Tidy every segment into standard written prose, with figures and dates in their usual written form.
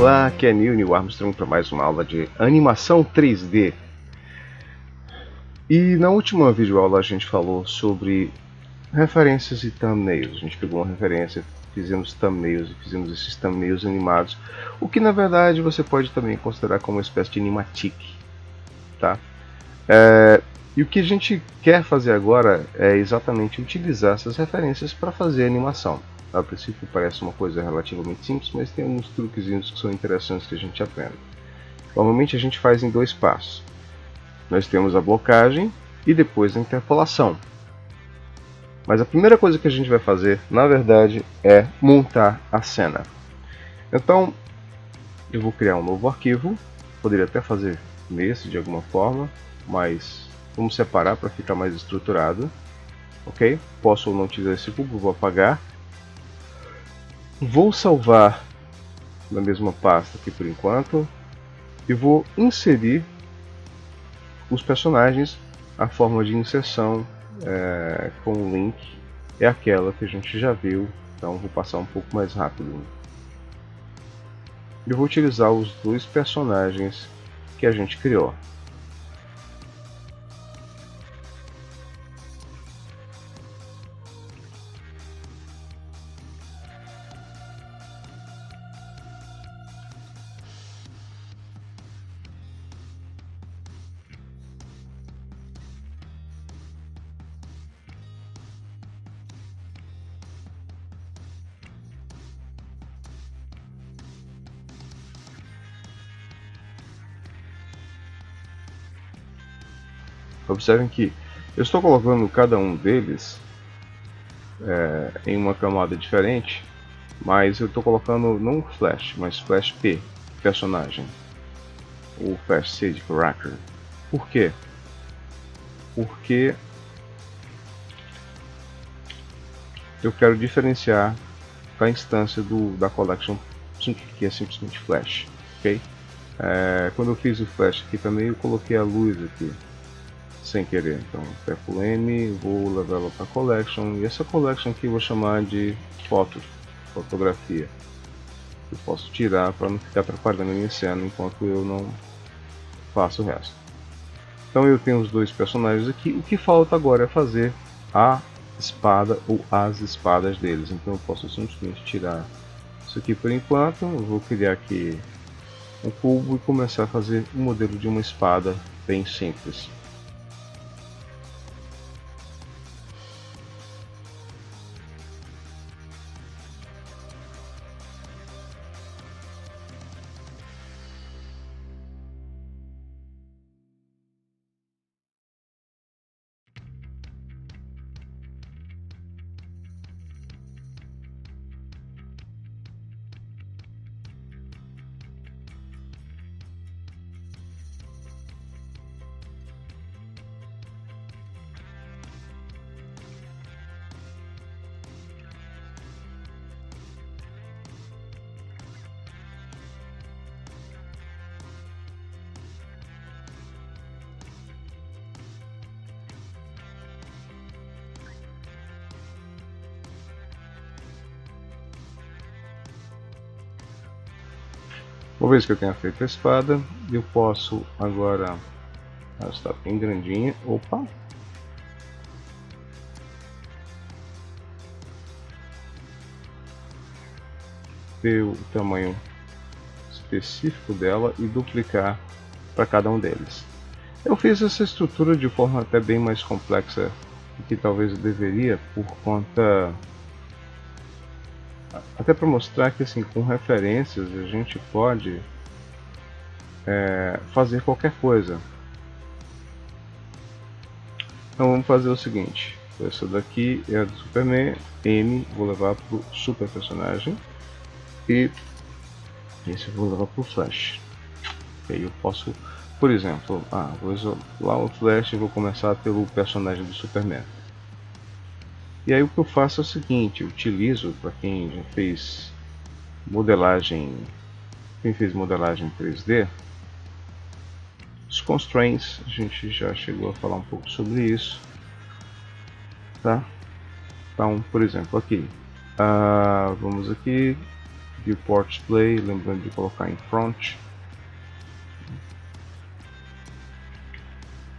Olá, aqui é Neil Armstrong para mais uma aula de animação 3D. E na última videoaula a gente falou sobre referências e thumbnails. A gente pegou uma referência, fizemos thumbnails e fizemos esses thumbnails animados, o que na verdade você pode também considerar como uma espécie de animatic, tá? E o que a gente quer fazer agora é exatamente utilizar essas referências para fazer animação. A princípio parece uma coisa relativamente simples, mas tem alguns truquezinhos que são interessantes que a gente aprende. Normalmente a gente faz em dois passos. Nós temos a blocagem e depois a interpolação. Mas a primeira coisa que a gente vai fazer, na verdade, é montar a cena. Então, eu vou criar um novo arquivo. Poderia até fazer nesse de alguma forma, mas vamos separar para ficar mais estruturado. Ok? Posso ou não utilizar esse cubo, vou apagar. Vou salvar na mesma pasta aqui por enquanto e vou inserir os personagens. A forma de inserção com o link é aquela que a gente já viu, então vou passar um pouco mais rápido. Eu vou utilizar os dois personagens que a gente criou. Observem que eu estou colocando cada um deles em uma camada diferente, mas eu estou colocando não Flash, mas Flash P, personagem, o Flash C de Character. Por quê? Porque eu quero diferenciar da instância da Collection, que é simplesmente Flash, ok? Quando eu fiz o Flash aqui também, eu coloquei a luz aqui sem querer, então aperto M, vou levar ela para Collection, e essa Collection aqui eu vou chamar de fotografia. Eu posso tirar para não ficar atrapalhando a minha cena enquanto eu não faço o resto. Então eu tenho os dois personagens aqui, o que falta agora é fazer a espada ou as espadas deles, então eu posso simplesmente tirar isso aqui por enquanto. Eu vou criar aqui um cubo e começar a fazer um modelo de uma espada bem simples. Uma vez que eu tenha feito a espada, eu posso agora, ela está bem grandinha, opa, ver o tamanho específico dela e duplicar para cada um deles. Eu fiz essa estrutura de forma até bem mais complexa do que talvez eu deveria, por conta, até para mostrar que assim, com referências a gente pode fazer qualquer coisa. Então vamos fazer o seguinte, essa daqui é a do Superman, M vou levar para o Super Personagem e esse eu vou levar para o Flash. E aí eu posso, por exemplo, vou isolar o Flash e vou começar pelo personagem do Superman. E aí o que eu faço é o seguinte, eu utilizo, para quem já fez modelagem, 3D, os constraints, a gente já chegou a falar um pouco sobre isso, tá? Então, por exemplo, aqui, vamos aqui viewport display, lembrando de colocar em front.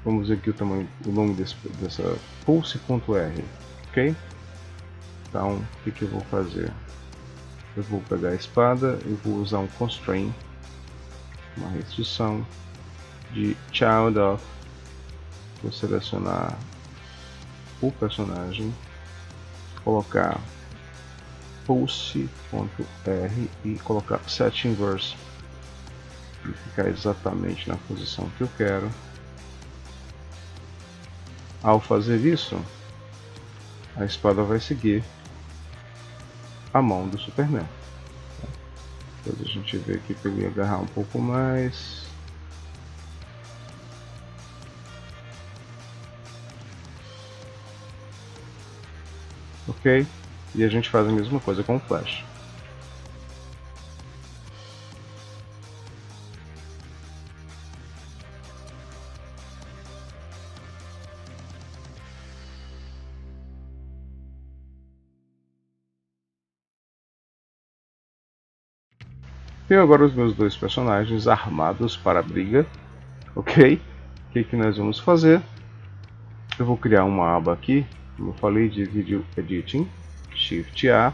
Vamos ver aqui o tamanho, o nome dessa pulse.r, ok? Então, o que eu vou fazer? Eu vou pegar a espada e vou usar um constraint, uma restrição de child of. Vou selecionar o personagem, colocar pulse.r e colocar set inverse e ficar exatamente na posição que eu quero. Ao fazer isso, a espada vai seguir a mão do Superman. Depois a gente vê aqui para ele agarrar um pouco mais. Ok? E a gente faz a mesma coisa com o Flash. Tenho agora os meus dois personagens armados para a briga. Ok? O que nós vamos fazer? Eu vou criar uma aba aqui, como eu falei, de Video Editing. Shift A,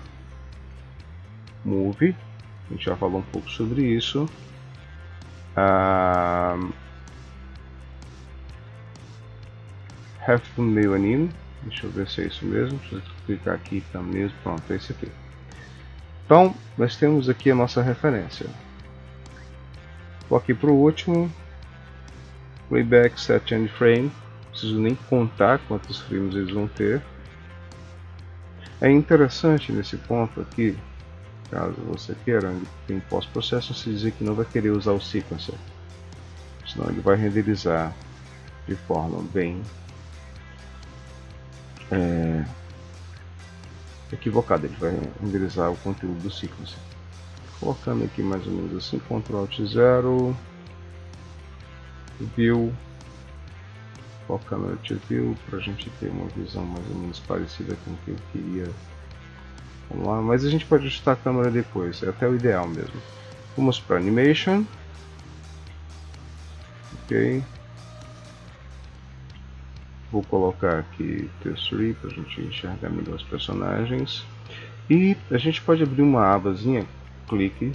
Move, a gente já falou um pouco sobre isso. Have Thumbnail In, deixa eu ver se é isso mesmo, deixa eu clicar aqui também, pronto, é esse aqui. Então, nós temos aqui a nossa referência. Vou aqui para o último, Playback Set End Frame, não preciso nem contar quantos frames eles vão ter. É interessante nesse ponto aqui, caso você queira, em pós-processo, se dizer que não vai querer usar o sequencer, senão ele vai renderizar de forma bem equivocada, ele vai renderizar o conteúdo do sequencer. Colocando aqui mais ou menos assim, Ctrl Alt 0, View, colocando Alt View para a gente ter uma visão mais ou menos parecida com o que eu queria. Vamos lá, mas a gente pode ajustar a câmera depois, é até o ideal mesmo. Vamos para Animation. Ok. Vou colocar aqui Texture para a gente enxergar melhor os personagens. E a gente pode abrir uma abazinha, clique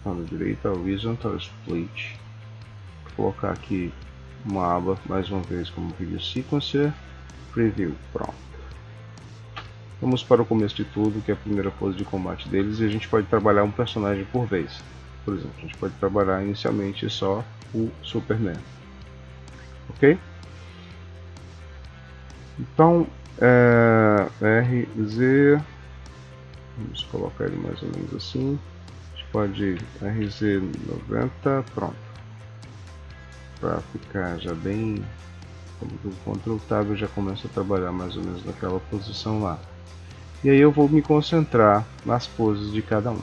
à direita, Horizontal Split. Vou colocar aqui uma aba, mais uma vez, como Video Sequencer, Preview, pronto. Vamos para o começo de tudo, que é a primeira pose de combate deles, e a gente pode trabalhar um personagem por vez. Por exemplo, a gente pode trabalhar inicialmente só o Superman. Ok? Então, RZ, vamos colocar ele mais ou menos assim. A gente pode RZ90, pronto. Para ficar já bem, o Ctrl Tab já começa a trabalhar mais ou menos naquela posição lá. E aí eu vou me concentrar nas poses de cada um.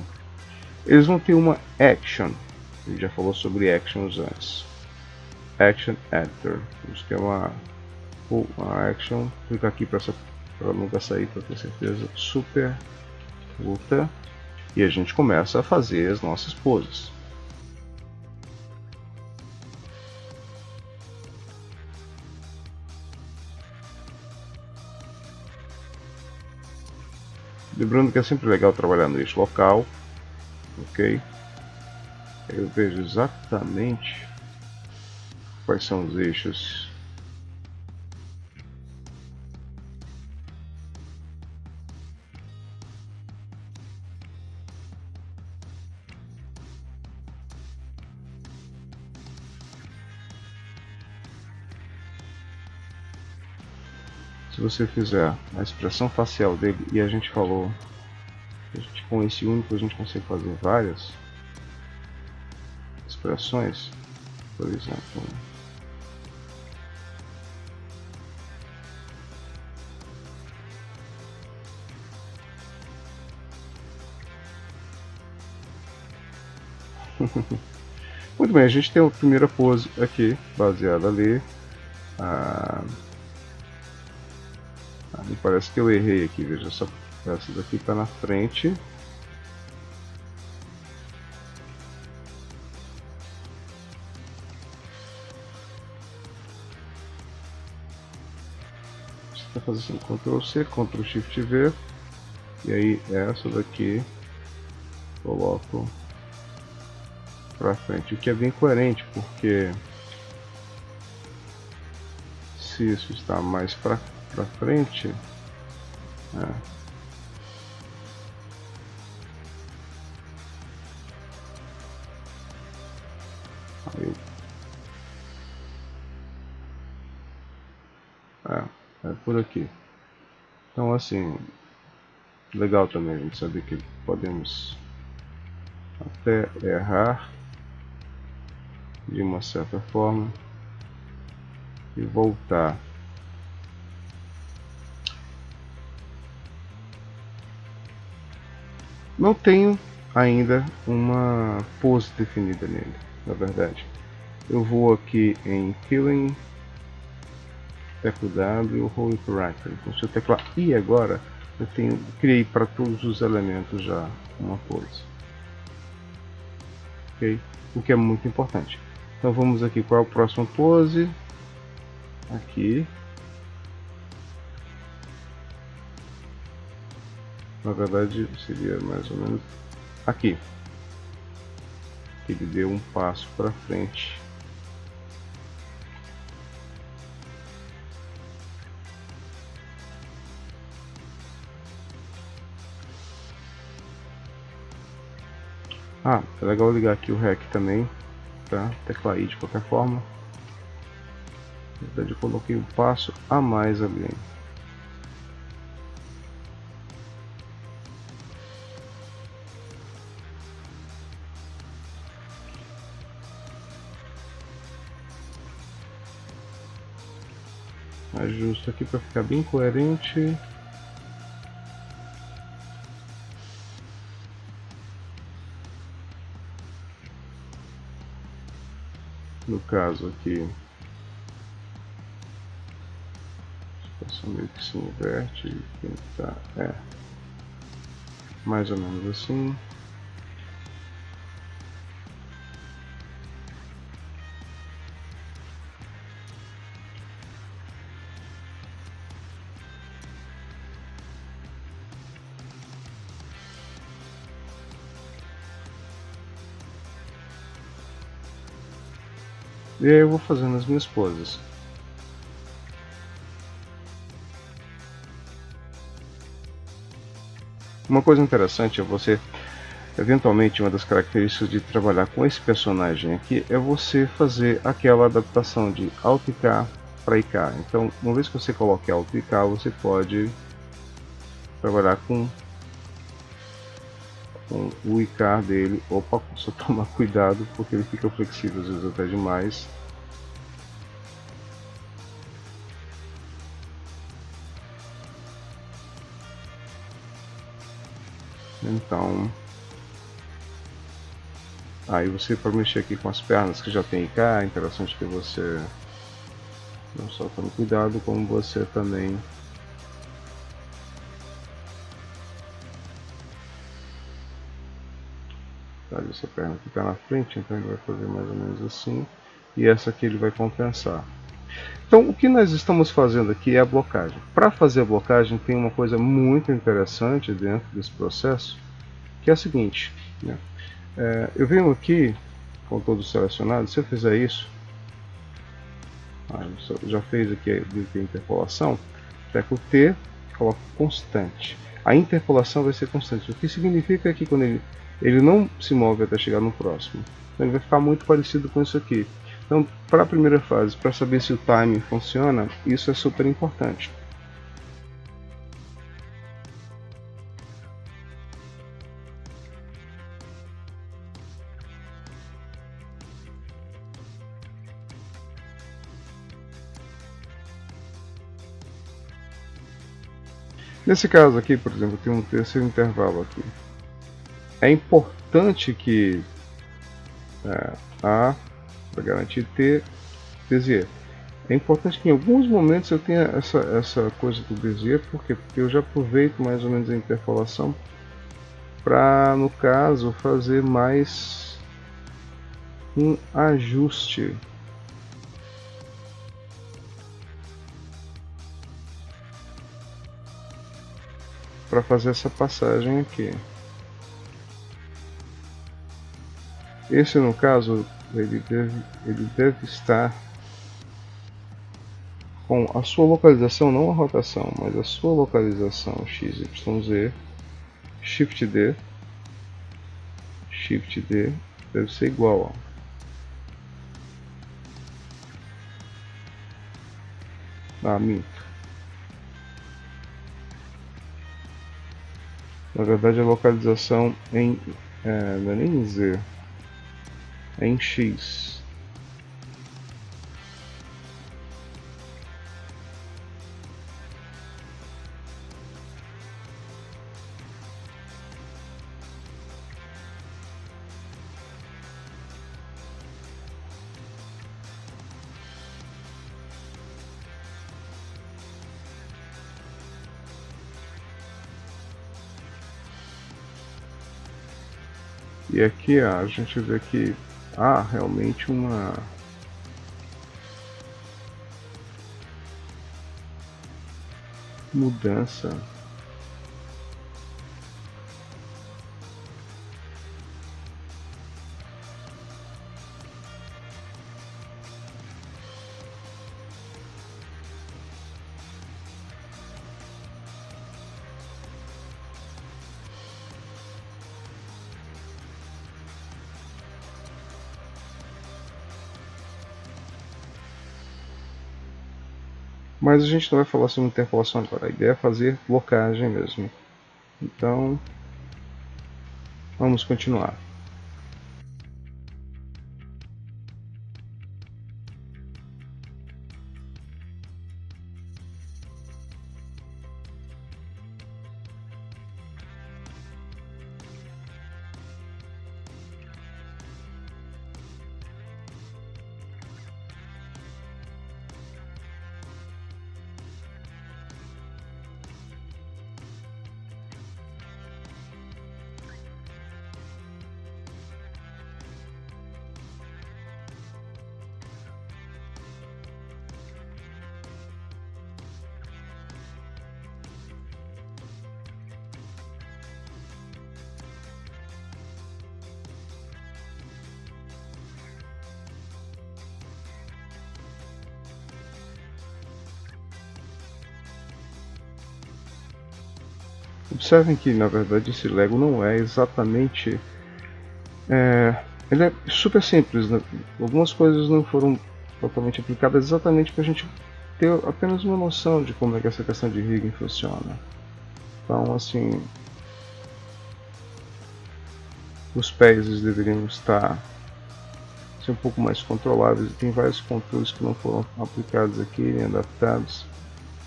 Eles vão ter uma action. A gente já falou sobre actions antes. Action Editor. Vamos ter uma action. Clica aqui para nunca sair, para ter certeza. Super luta. E a gente começa a fazer as nossas poses. Lembrando que é sempre legal trabalhar no eixo local, ok? Eu vejo exatamente quais são os eixos. Se você fizer a expressão facial dele, e a gente falou, com esse único a gente consegue fazer várias expressões, por exemplo. Muito bem, a gente tem a primeira pose aqui, baseada ali. Me parece que eu errei aqui, veja só. Essa daqui está na frente. Você está fazendo Ctrl C, Ctrl Shift V. E aí essa daqui coloco para frente, o que é bem coerente, porque se isso está mais para frente, aí, é por aqui. Então assim, legal também a gente saber que podemos até errar de uma certa forma e voltar. Não tenho ainda uma pose definida nele, na verdade. Eu vou aqui em Killing, tecla W, Hold Character. Então, se eu teclar I agora, eu criei para todos os elementos já uma pose. Ok? O que é muito importante. Então vamos aqui, qual é a próxima pose? Aqui. Na verdade seria mais ou menos aqui. Ele deu um passo para frente. Ah, é legal ligar aqui o REC também, tá? Tecla I de qualquer forma. Na verdade eu coloquei um passo a mais ali. Ajusto aqui para ficar bem coerente. No caso aqui, a situação meio que se inverte, tem que estar, mais ou menos assim. E aí eu vou fazendo as minhas poses. Uma coisa interessante é você, eventualmente, uma das características de trabalhar com esse personagem aqui é você fazer aquela adaptação de Alt e K para IK. Então, uma vez que você coloque Alt e K, você pode trabalhar com o IK dele. Opa, só tomar cuidado porque ele fica flexível às vezes até demais. Então, aí você para mexer aqui com as pernas que já tem IK, é interessante que você não só tome cuidado, como você também essa perna aqui está na frente, então ele vai fazer mais ou menos assim, e essa aqui ele vai compensar. Então o que nós estamos fazendo aqui é a blocagem. Para fazer a blocagem tem uma coisa muito interessante dentro desse processo, que é a seguinte, né? Eu venho aqui com todos selecionados. Se eu fizer isso, já fez aqui a interpolação, teclo T, coloco constante. A interpolação vai ser constante, o que significa que quando ele não se move até chegar no próximo, então ele vai ficar muito parecido com isso aqui. Então, para a primeira fase, para saber se o timing funciona, isso é super importante. Nesse caso aqui, por exemplo, tem um terceiro intervalo aqui. É importante que A, para garantir T, Z. É importante que em alguns momentos eu tenha essa coisa do Bezier, por quê? Porque eu já aproveito mais ou menos a interpolação para, no caso, fazer mais um ajuste para fazer essa passagem aqui. Esse, no caso, ele deve estar com a sua localização, não a rotação, mas a sua localização XYZ, Shift D deve ser igual, ó. Minto. Na verdade a localização não é nem em Z, é em X. E aqui a gente vê que há realmente uma mudança mas a gente não vai falar sobre interpolação agora, a ideia é fazer blocagem mesmo. Então, vamos continuar. Observem que na verdade esse Lego não é exatamente. Ele é super simples, né? Algumas coisas não foram totalmente aplicadas exatamente para a gente ter apenas uma noção de como é que essa questão de rigging funciona. Então, assim, os pés deveriam estar ser um pouco mais controláveis. Tem vários controles que não foram aplicados aqui nem adaptados,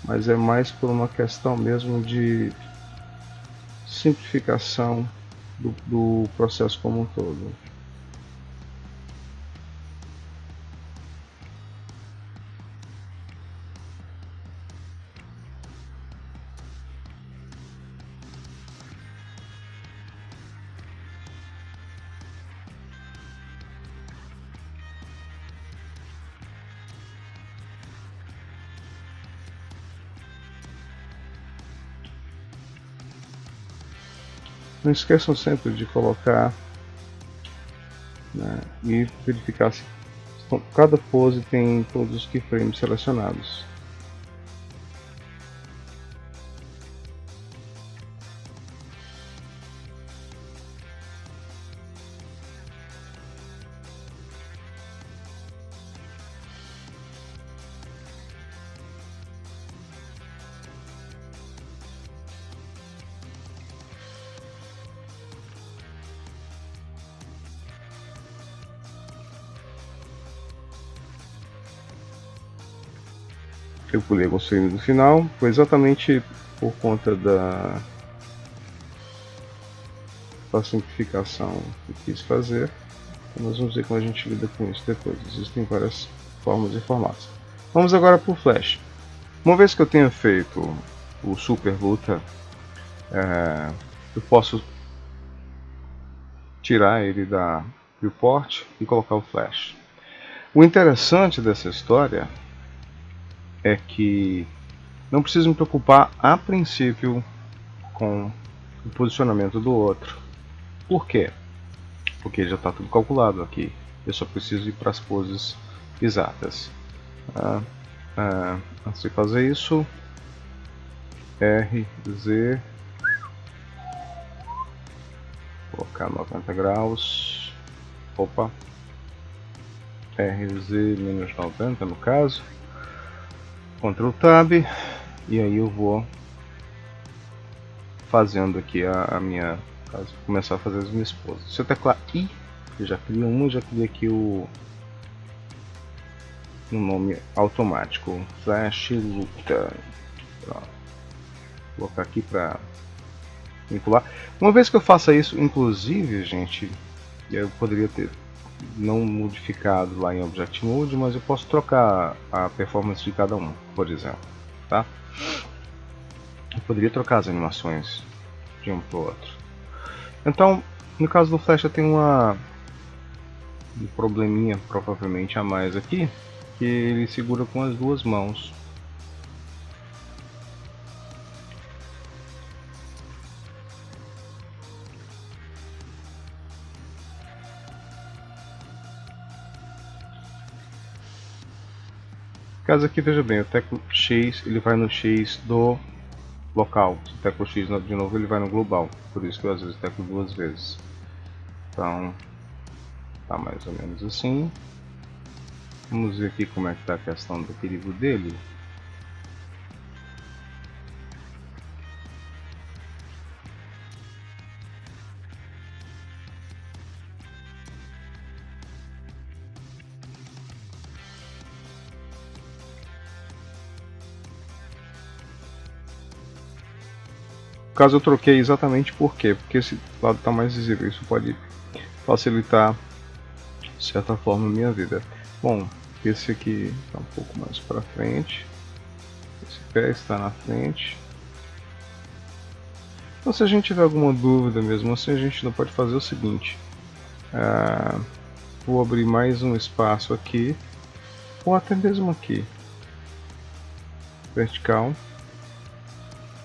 mas é mais por uma questão mesmo de simplificação do processo como um todo. Não esqueçam sempre de colocar, né, e verificar se cada pose tem todos os keyframes selecionados. Eu pulei alguns frames no final, foi exatamente por conta da simplificação que eu quis fazer. Nós vamos ver como a gente lida com isso depois. Existem várias formas e formatos. Vamos agora para o Flash. Uma vez que eu tenha feito o Super Luta, eu posso tirar ele da Viewport e colocar o Flash. O interessante dessa história é que não preciso me preocupar a princípio com o posicionamento do outro. Por quê? Porque já está tudo calculado aqui. Eu só preciso ir para as poses exatas. Antes de fazer isso, R, Z, colocar 90 graus, opa, RZ menos 90 no caso, Ctrl Tab, e aí eu vou fazendo aqui a minha, começar a fazer as minhas poses. Se eu teclar I, eu já crio uma, já criei aqui o nome automático, Flash Luta. Pronto. Vou colocar aqui para vincular. Uma vez que eu faça isso, inclusive, gente, eu poderia ter não modificado lá em Object Mode, mas eu posso trocar a performance de cada um, por exemplo, tá? Eu poderia trocar as animações de um para o outro. Então, no caso do Flash, eu tenho um probleminha provavelmente a mais aqui, que ele segura com as duas mãos. No caso aqui, veja bem, eu teclo X, ele vai no X do local. Se eu teclo X de novo, ele vai no global. Por isso que eu às vezes teclo duas vezes. Então, tá mais ou menos assim. Vamos ver aqui como é que está a questão do equilíbrio dele. No caso eu troquei exatamente por quê? Porque esse lado está mais visível. Isso pode facilitar, de certa forma, a minha vida. Bom, esse aqui está um pouco mais para frente. Esse pé está na frente. Então, se a gente tiver alguma dúvida mesmo assim, a gente não pode fazer o seguinte. Vou abrir mais um espaço aqui, ou até mesmo aqui. Vertical.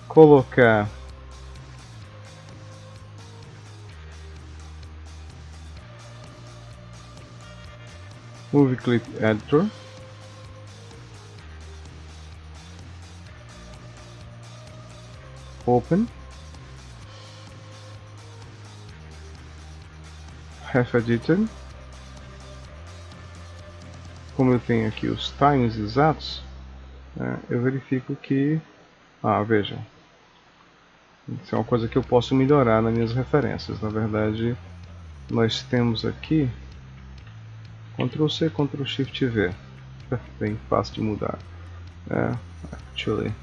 Colocar Movie Clip Editor. Open. Half Edited. Como eu tenho aqui os times exatos, eu verifico que, veja, isso é uma coisa que eu posso melhorar nas minhas referências. Na verdade, nós temos aqui Ctrl C, Ctrl Shift V. Bem fácil de mudar. Actually.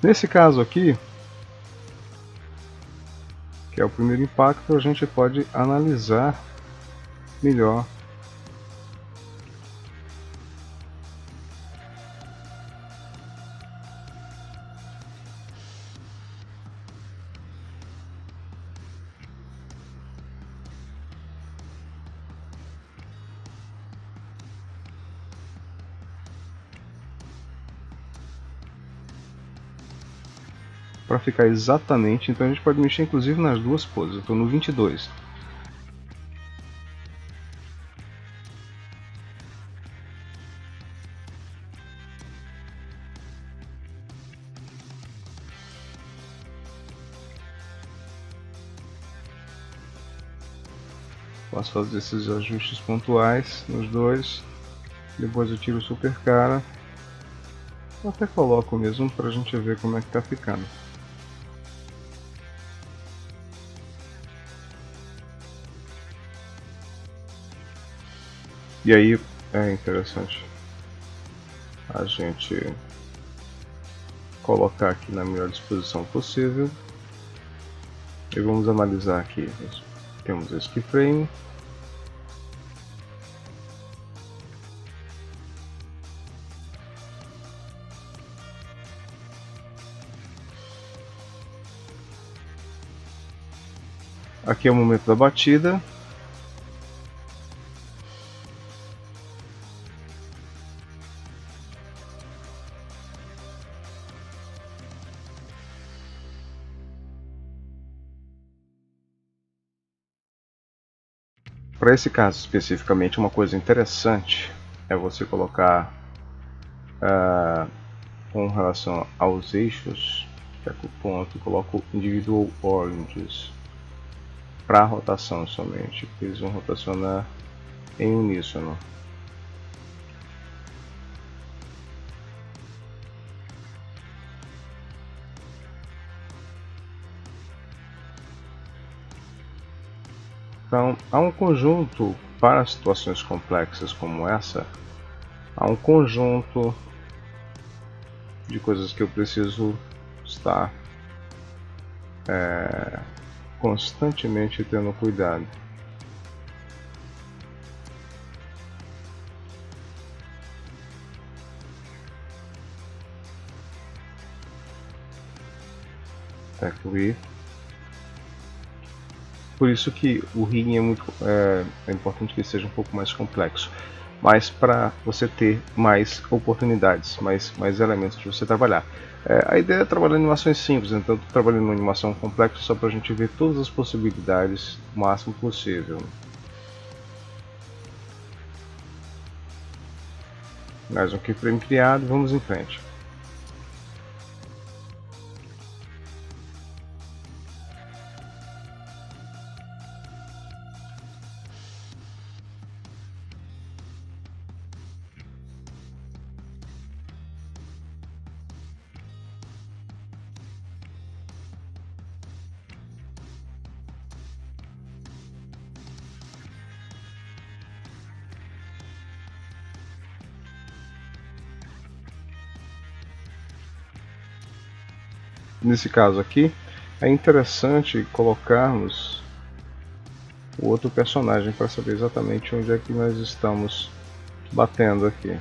Nesse caso aqui, que é o primeiro impacto, a gente pode analisar melhor para ficar exatamente, então a gente pode mexer inclusive nas duas poses. Eu estou no 22. Posso fazer esses ajustes pontuais nos dois. Depois eu tiro o super cara. Eu até coloco mesmo pra gente ver como é que tá ficando. E aí é interessante a gente colocar aqui na melhor disposição possível. E vamos analisar aqui. Temos esse keyframe. Aqui é o momento da batida. Para esse caso especificamente, uma coisa interessante é você colocar com relação aos eixos, que é o ponto, coloco individual oranges para rotação somente, eles vão rotacionar em uníssono. Então, há um conjunto para situações complexas como essa, há um conjunto de coisas que eu preciso estar constantemente tendo cuidado. Aqui. Por isso que o rigging é importante que ele seja um pouco mais complexo, mas para você ter mais oportunidades, mais elementos de você trabalhar. A ideia é trabalhar em animações simples, então estou trabalhando em uma animação complexa só para a gente ver todas as possibilidades o máximo possível. Mais um keyframe criado, vamos em frente. Nesse caso aqui, é interessante colocarmos o outro personagem para saber exatamente onde é que nós estamos batendo aqui.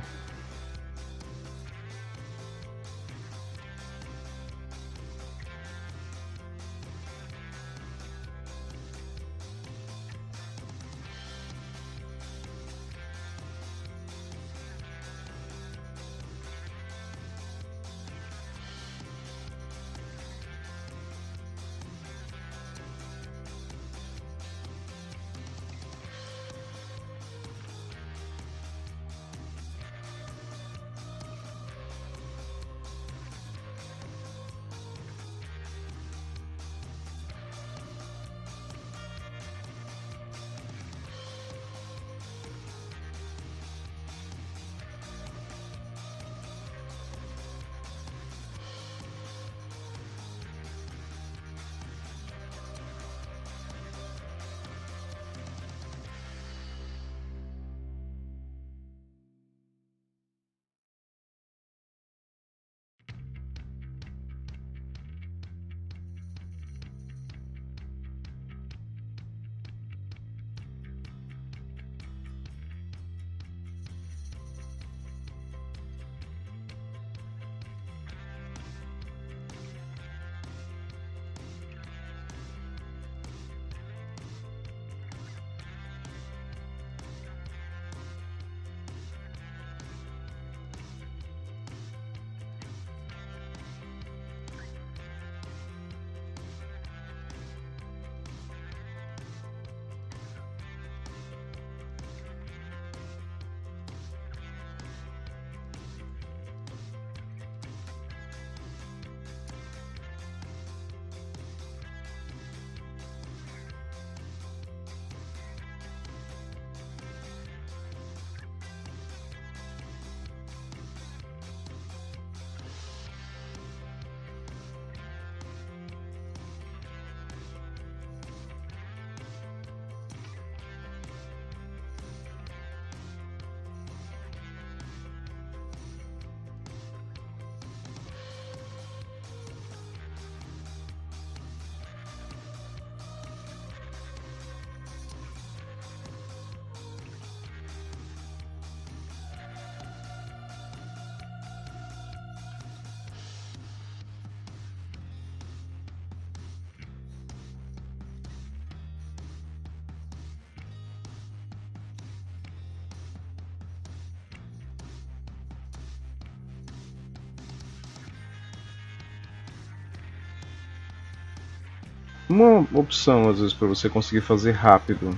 Uma opção às vezes para você conseguir fazer rápido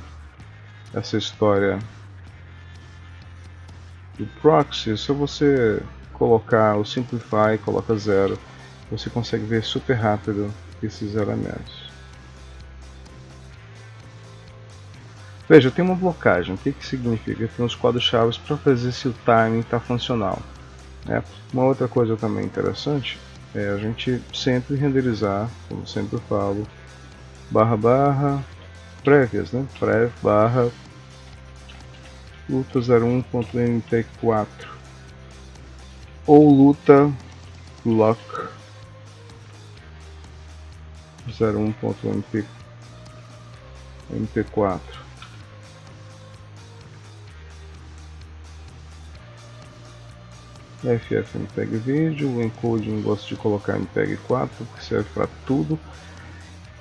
essa história do proxy, é só você colocar o simplify, coloca 0, você consegue ver super rápido esses elementos. Veja, tem uma blocagem. O que significa? Tem uns quadros-chave para fazer se o timing está funcional. Uma outra coisa também interessante é a gente sempre renderizar, como sempre eu falo, prévias, prev barra luta 01.mp4 ou luta lock 01.mp4. FF MPEG Vídeo, o encoding gosto de colocar MPEG 4 que serve para tudo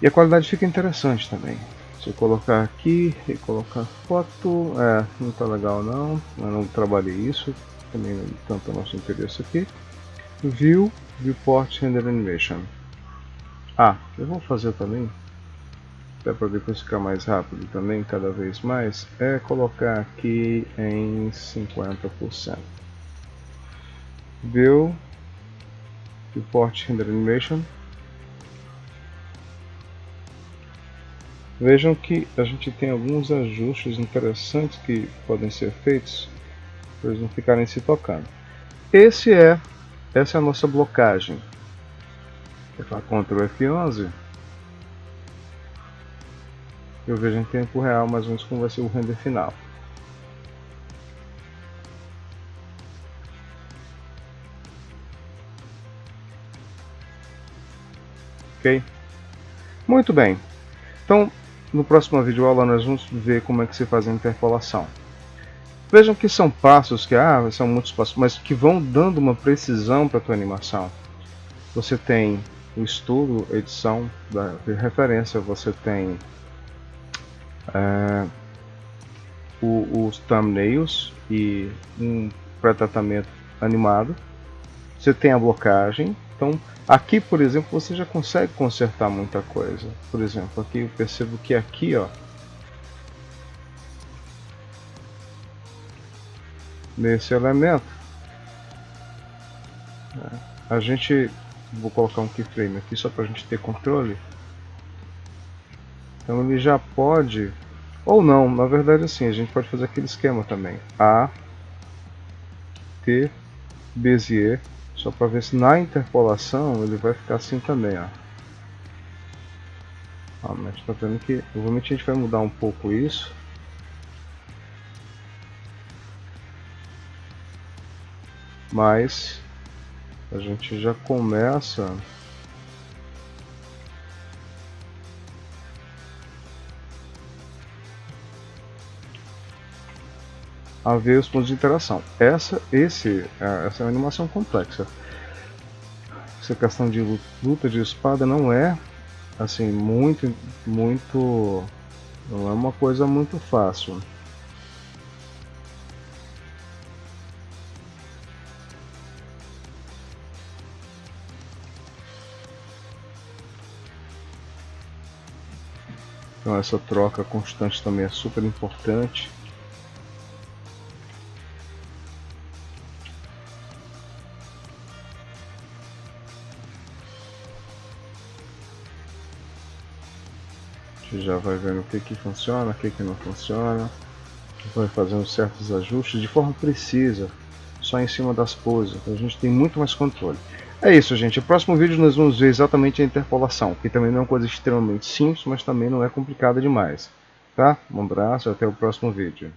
e a qualidade fica interessante também. Se eu colocar aqui e colocar foto, não está legal não, eu não trabalhei isso, também não tanto nosso interesse aqui. View, Viewport Render Animation. Eu vou fazer também, até para depois ficar mais rápido também, cada vez mais, é colocar aqui em 50%. View, Viewport Render Animation. Vejam que a gente tem alguns ajustes interessantes que podem ser feitos para eles não ficarem se tocando. Essa é a nossa blocagem. Eu faço Ctrl F11. Eu vejo em tempo real mais ou menos como vai ser o render final. Ok? Muito bem. Então, no próximo vídeo aula nós vamos ver como é que se faz a interpolação. Vejam que são passos que são muitos passos, mas que vão dando uma precisão para a tua animação. Você tem o estudo, edição de referência, você tem os thumbnails e um pré-tratamento animado. Você tem a blocagem. Então, aqui, por exemplo, você já consegue consertar muita coisa. Por exemplo, aqui eu percebo que aqui, nesse elemento, a gente, vou colocar um keyframe aqui só para a gente ter controle. Então ele já pode, ou não, na verdade assim, a gente pode fazer aquele esquema também. A, T, Bezier, só para ver se na interpolação ele vai ficar assim também, mas está vendo que obviamente a gente vai mudar um pouco isso. Mas a gente já começa a ver os pontos de interação. Essa é uma animação complexa. Essa questão de luta de espada não é assim não é uma coisa muito fácil. Então essa troca constante também é super importante. A gente já vai vendo o que funciona, o que não funciona. Vai fazendo certos ajustes de forma precisa, só em cima das poses. A gente tem muito mais controle. É isso, gente. No próximo vídeo nós vamos ver exatamente a interpolação, que também não é uma coisa extremamente simples, mas também não é complicada demais. Tá? Um abraço e até o próximo vídeo.